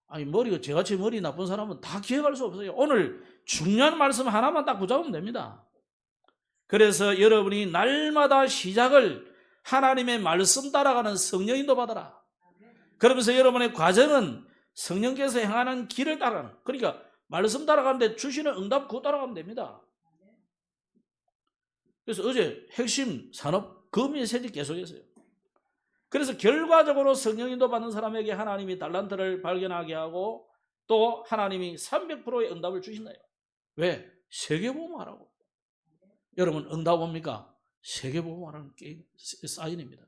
S1: 아니, 저같이 머리 나쁜 사람은 다 기억할 수 없어요. 오늘 중요한 말씀 하나만 딱 붙잡으면 됩니다. 그래서 여러분이 날마다 시작을 하나님의 말씀 따라가는 성령 인도 받아라. 그러면서 여러분의 과정은 성령께서 행하는 길을 따라가는, 그러니까 말씀 따라가는데 주시는 응답 그거 따라가면 됩니다. 그래서 어제 핵심 산업 그 메시지 계속했어요. 그래서 결과적으로 성령 인도 받는 사람에게 하나님이 달란트를 발견하게 하고 또 하나님이 300%의 응답을 주신다요. 왜? 세계복음하라고. 여러분 응답 옵니까? 세계복음하라는 사인입니다.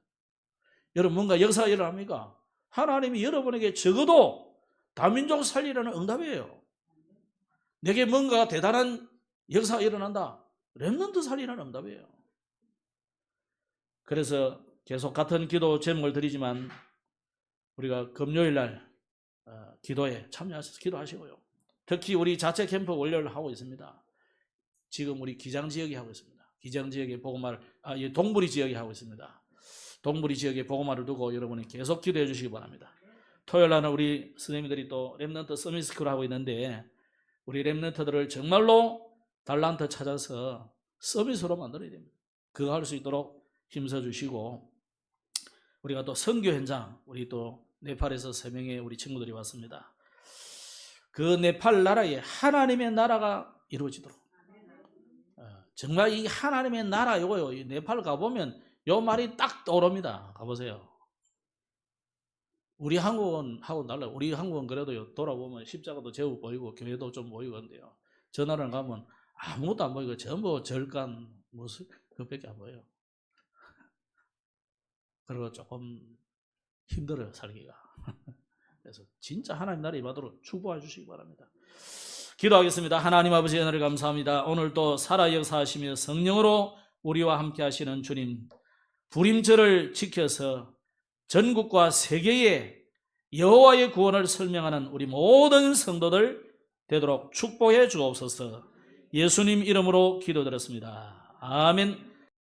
S1: 여러분 뭔가 역사가 일어납니까? 하나님이 여러분에게 적어도 다민족 살리라는 응답이에요. 내게 뭔가 대단한 역사가 일어난다. 렘넌트 살리라는 응답이에요. 그래서 계속 같은 기도 제목을 드리지만 우리가 금요일날 기도에 참여하셔서 기도하시고요. 특히 우리 자체 캠프 월요일 하고 있습니다. 지금 우리 기장 지역이 하고 있습니다. 기장 지역에 복음화를 동부리 지역이 하고 있습니다. 동부리 지역에 복음화를 두고 여러분이 계속 기도해 주시기 바랍니다. 토요일 날은 우리 선생님들이 또 렘넌트 서밋스쿨을 하고 있는데 우리 렘넌트들을 정말로 달란트 찾아서 서밋으로 만들어야 됩니다. 그거 할 수 있도록 힘써 주시고, 우리가 또 선교 현장, 우리 또 네팔에서 3명의 우리 친구들이 왔습니다. 그 네팔 나라에 하나님의 나라가 이루어지도록, 정말 이 하나님의 나라 요거요, 이 네팔 가보면 요 말이 딱 떠오릅니다. 가보세요. 우리 한국은 하고 달라요. 우리 한국은 그래도 돌아보면 십자가도 제법 보이고 교회도 좀 보이고 한데요. 저 나라를 가면 아무것도 안 보이고 전부 절간 모습 그것밖에 안 보여요. 그리고 조금 힘들어요, 살기가. 그래서 진짜 하나님 나라 임하도록 축복해 주시기 바랍니다. 기도하겠습니다. 하나님 아버지 은혜를 감사합니다. 오늘도 살아 역사하시며 성령으로 우리와 함께 하시는 주님, 불임절을 지켜서 전국과 세계에 여호와의 구원을 설명하는 우리 모든 성도들 되도록 축복해 주옵소서. 예수님 이름으로 기도드렸습니다. 아멘.